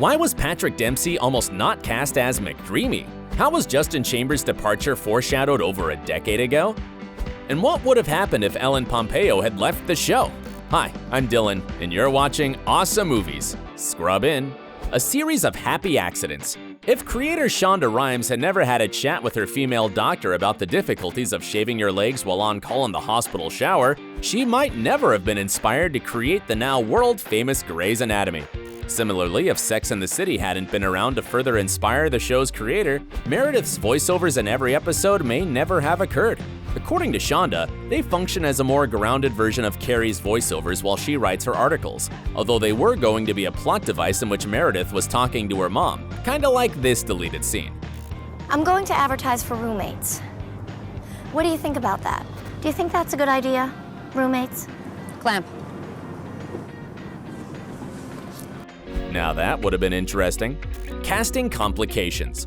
Why was Patrick Dempsey almost not cast as McDreamy? How was Justin Chambers' departure foreshadowed over a decade ago? And what would have happened if Ellen Pompeo had left the show? Hi, I'm Dylan, and you're watching Awesome Movies. Scrub in. A series of happy accidents. If creator Shonda Rhimes had never had a chat with her female doctor about the difficulties of shaving your legs while on call in the hospital shower, she might never have been inspired to create the now world-famous Greys Anatomy. Similarly, if Sex and the City hadn't been around to further inspire the show's creator, Meredith's voiceovers in every episode may never have occurred. According to Shonda, they function as a more grounded version of Carrie's voiceovers while she writes her articles, although they were going to be a plot device in which Meredith was talking to her mom, kinda like this deleted scene. I'm going to advertise for roommates. What do you think about that? Do you think that's a good idea? Roommates? Clamp. Now that would have been interesting. Casting complications.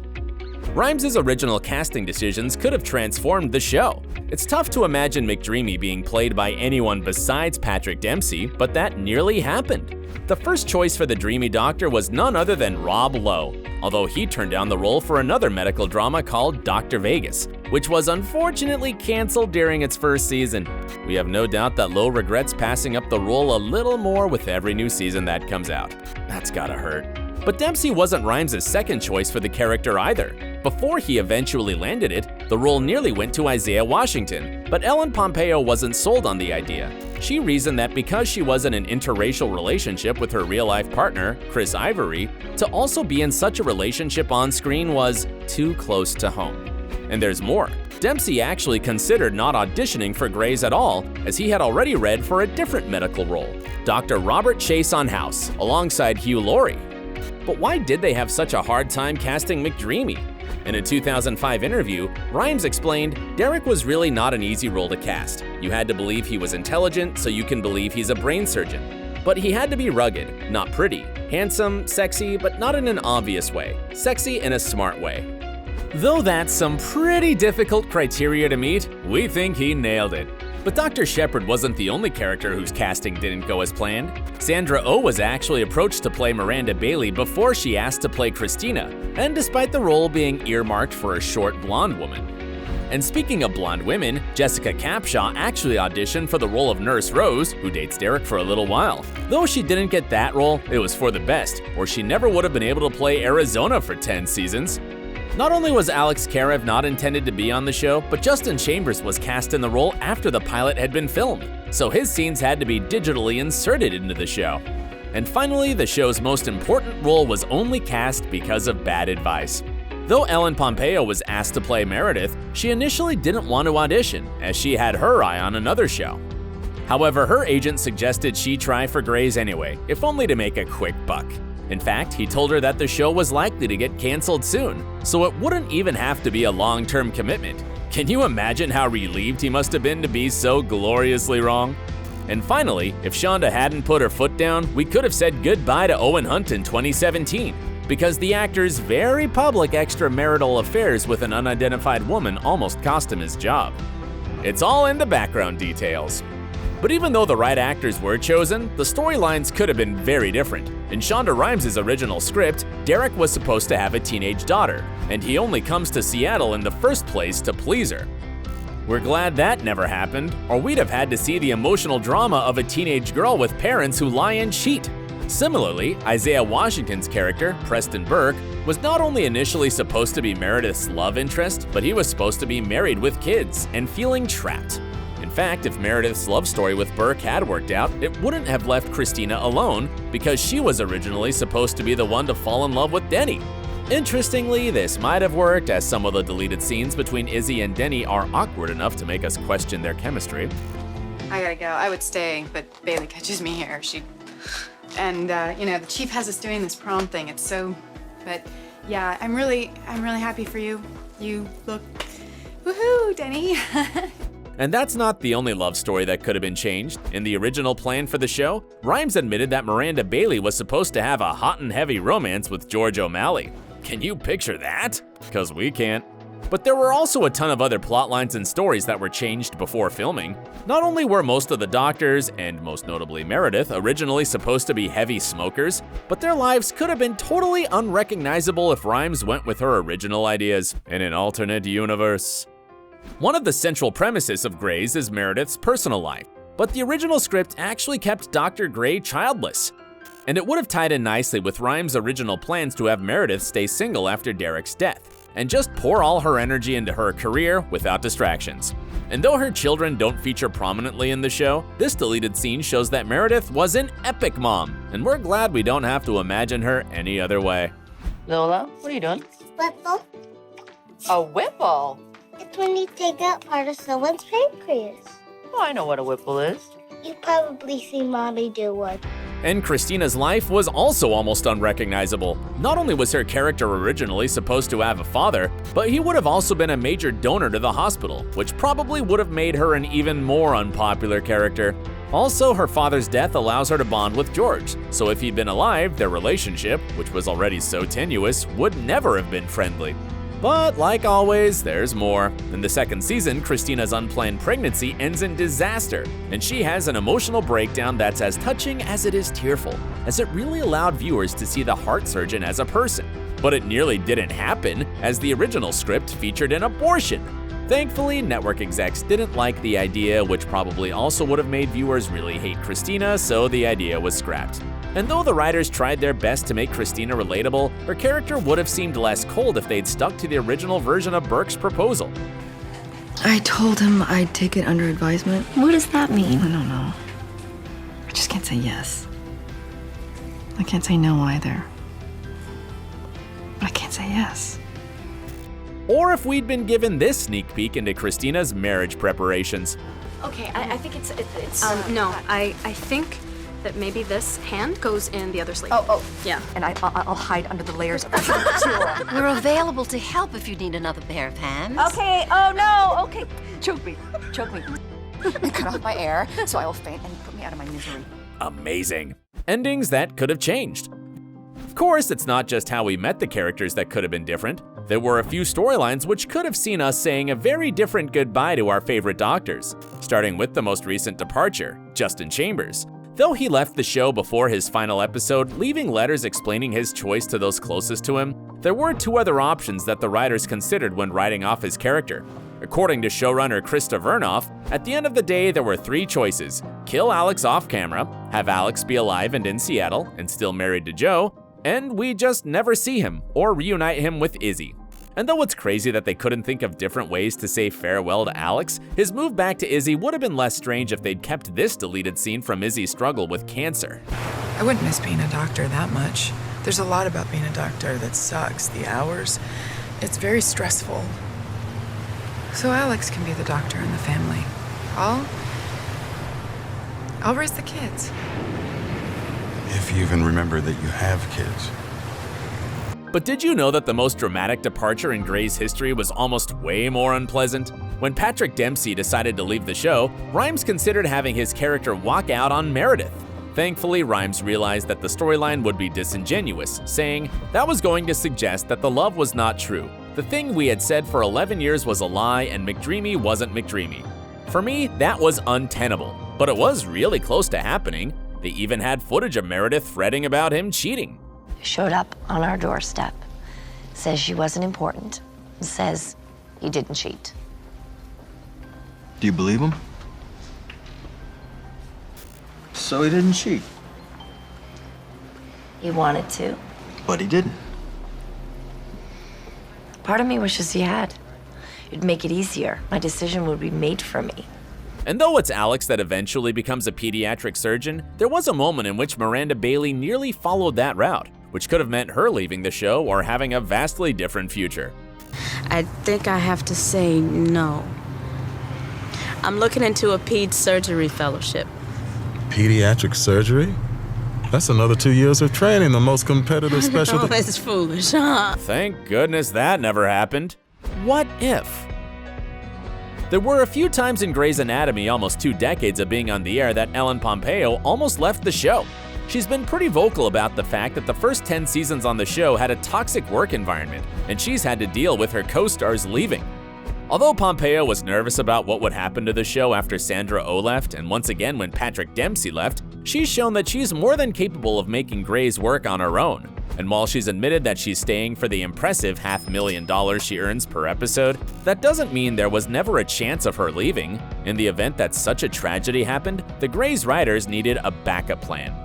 Rhimes' original casting decisions could have transformed the show. It's tough to imagine McDreamy being played by anyone besides Patrick Dempsey, but that nearly happened. The first choice for the dreamy doctor was none other than Rob Lowe, although he turned down the role for another medical drama called Dr. Vegas, which was unfortunately canceled during its first season. We have no doubt that Lowe regrets passing up the role a little more with every new season that comes out. That's gotta hurt. But Dempsey wasn't Rhimes' second choice for the character either. Before he eventually landed it, the role nearly went to Isiah Washington, but Ellen Pompeo wasn't sold on the idea. She reasoned that because she was in an interracial relationship with her real-life partner, Chris Ivory, to also be in such a relationship on screen was too close to home. And there's more. Dempsey actually considered not auditioning for Greys at all, as he had already read for a different medical role, Dr. Robert Chase on House, alongside Hugh Laurie. But why did they have such a hard time casting McDreamy? In a 2005 interview, Rhimes explained, Derek was really not an easy role to cast. You had to believe he was intelligent, so you can believe he's a brain surgeon. But he had to be rugged, not pretty. Handsome, sexy, but not in an obvious way. Sexy in a smart way. Though that's some pretty difficult criteria to meet, we think he nailed it. But Dr. Shepard wasn't the only character whose casting didn't go as planned. Sandra Oh was actually approached to play Miranda Bailey before she asked to play Cristina, and despite the role being earmarked for a short blonde woman. And speaking of blonde women, Jessica Capshaw actually auditioned for the role of Nurse Rose, who dates Derek for a little while. Though she didn't get that role, it was for the best, or she never would have been able to play Arizona for 10 seasons. Not only was Alex Karev not intended to be on the show, but Justin Chambers was cast in the role after the pilot had been filmed, so his scenes had to be digitally inserted into the show. And finally, the show's most important role was only cast because of bad advice. Though Ellen Pompeo was asked to play Meredith, she initially didn't want to audition, as she had her eye on another show. However, her agent suggested she try for Greys anyway, if only to make a quick buck. In fact, he told her that the show was likely to get canceled soon, so it wouldn't even have to be a long-term commitment. Can you imagine how relieved he must have been to be so gloriously wrong? And finally, if Shonda hadn't put her foot down, we could have said goodbye to Owen Hunt in 2017, because the actor's very public extramarital affairs with an unidentified woman almost cost him his job. It's all in the background details. But even though the right actors were chosen, the storylines could have been very different. In Shonda Rhimes' original script, Derek was supposed to have a teenage daughter, and he only comes to Seattle in the first place to please her. We're glad that never happened, or we'd have had to see the emotional drama of a teenage girl with parents who lie and cheat. Similarly, Isiah Washington's character, Preston Burke, was not only initially supposed to be Meredith's love interest, but he was supposed to be married with kids and feeling trapped. In fact, if Meredith's love story with Burke had worked out, it wouldn't have left Cristina alone, because she was originally supposed to be the one to fall in love with Denny. Interestingly, this might have worked, as some of the deleted scenes between Izzie and Denny are awkward enough to make us question their chemistry. I gotta go. I would stay, but Bailey catches me here. And the chief has us doing this prom thing. It's so, but yeah, I'm really happy for you. You look, woohoo, Denny. And that's not the only love story that could have been changed. In the original plan for the show, Rhimes admitted that Miranda Bailey was supposed to have a hot and heavy romance with George O'Malley. Can you picture that? 'Cause we can't. But there were also a ton of other plot lines and stories that were changed before filming. Not only were most of the doctors, and most notably Meredith, originally supposed to be heavy smokers, but their lives could have been totally unrecognizable if Rhimes went with her original ideas in an alternate universe. One of the central premises of Greys is Meredith's personal life, but the original script actually kept Dr. Grey childless. And it would have tied in nicely with Rhimes' original plans to have Meredith stay single after Derek's death, and just pour all her energy into her career without distractions. And though her children don't feature prominently in the show, this deleted scene shows that Meredith was an epic mom, and we're glad we don't have to imagine her any other way. Lola, what are you doing? Whipple. A whipple? It's when you take out part of someone's pancreas. Oh, I know what a whipple is. You've probably seen Mommy do one. And Christina's life was also almost unrecognizable. Not only was her character originally supposed to have a father, but he would have also been a major donor to the hospital, which probably would have made her an even more unpopular character. Also, her father's death allows her to bond with George, so if he'd been alive, their relationship, which was already so tenuous, would never have been friendly. But like always, there's more. In the second season, Christina's unplanned pregnancy ends in disaster, and she has an emotional breakdown that's as touching as it is tearful, as it really allowed viewers to see the heart surgeon as a person. But it nearly didn't happen, as the original script featured an abortion. Thankfully, network execs didn't like the idea, which probably also would have made viewers really hate Cristina, so the idea was scrapped. And though the writers tried their best to make Cristina relatable, her character would have seemed less cold if they'd stuck to the original version of Burke's proposal. I told him I'd take it under advisement. What does that mean? I don't know. I just can't say yes. I can't say no either. But I can't say yes. Or if we'd been given this sneak peek into Christina's marriage preparations. Okay, I think it's no, I think that maybe this hand goes in the other sleeve. Oh. Yeah. And I'll hide under the layers of the We're available to help if you need another pair of hands. Okay, oh no, okay. Choke me. And cut off my air, so I will faint and put me out of my misery. Amazing. Endings that could have changed. Of course, it's not just how we met the characters that could have been different. There were a few storylines which could have seen us saying a very different goodbye to our favorite doctors, starting with the most recent departure, Justin Chambers. Though he left the show before his final episode, leaving letters explaining his choice to those closest to him, there were two other options that the writers considered when writing off his character. According to showrunner Krista Vernoff, at the end of the day there were three choices: kill Alex off camera, have Alex be alive and in Seattle, and still married to Joe, and we just never see him or reunite him with Izzie. And though it's crazy that they couldn't think of different ways to say farewell to Alex, his move back to Izzie would have been less strange if they'd kept this deleted scene from Izzie's struggle with cancer. I wouldn't miss being a doctor that much. There's a lot about being a doctor that sucks. The hours, it's very stressful. So Alex can be the doctor in the family. I'll raise the kids. If you even remember that you have kids. But did you know that the most dramatic departure in Grey's history was almost way more unpleasant? When Patrick Dempsey decided to leave the show, Rhimes considered having his character walk out on Meredith. Thankfully, Rhimes realized that the storyline would be disingenuous, saying, "That was going to suggest that the love was not true. The thing we had said for 11 years was a lie and McDreamy wasn't McDreamy." For me, that was untenable, but it was really close to happening. They even had footage of Meredith fretting about him cheating. Showed up on our doorstep. Says she wasn't important. Says he didn't cheat. Do you believe him? So he didn't cheat. He wanted to. But he didn't. Part of me wishes he had. It'd make it easier. My decision would be made for me. And though it's Alex that eventually becomes a pediatric surgeon, there was a moment in which Miranda Bailey nearly followed that route, which could have meant her leaving the show or having a vastly different future. I think I have to say no. I'm looking into a ped surgery fellowship. Pediatric surgery? That's another 2 years of training, the most competitive specialty. Oh, that's foolish, huh? Thank goodness that never happened. What if? There were a few times in Greys Anatomy, almost 2 decades of being on the air, that Ellen Pompeo almost left the show. She's been pretty vocal about the fact that the first 10 seasons on the show had a toxic work environment, and she's had to deal with her co-stars leaving. Although Pompeo was nervous about what would happen to the show after Sandra Oh left, and once again when Patrick Dempsey left, she's shown that she's more than capable of making Greys work on her own. And while she's admitted that she's staying for the impressive $500,000 she earns per episode, that doesn't mean there was never a chance of her leaving. In the event that such a tragedy happened, the Greys writers needed a backup plan.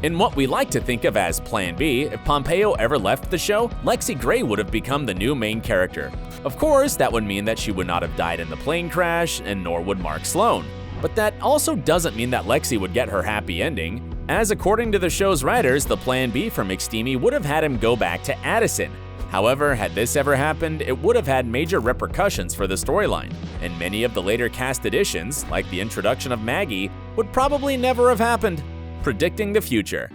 In what we like to think of as Plan B, if Pompeo ever left the show, Lexie Grey would have become the new main character. Of course, that would mean that she would not have died in the plane crash, and nor would Mark Sloan. But that also doesn't mean that Lexie would get her happy ending, as according to the show's writers, the Plan B for McSteamy would have had him go back to Addison. However, had this ever happened, it would have had major repercussions for the storyline, and many of the later cast additions, like the introduction of Maggie, would probably never have happened. Predicting the future.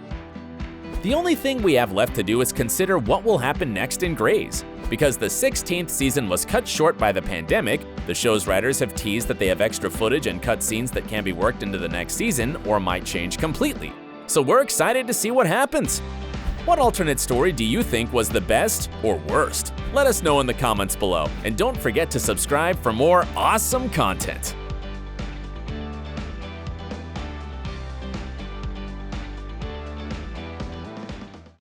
The only thing we have left to do is consider what will happen next in Greys. Because the 16th season was cut short by the pandemic, the show's writers have teased that they have extra footage and cut scenes that can be worked into the next season or might change completely. So we're excited to see what happens. What alternate story do you think was the best or worst? Let us know in the comments below, and don't forget to subscribe for more awesome content.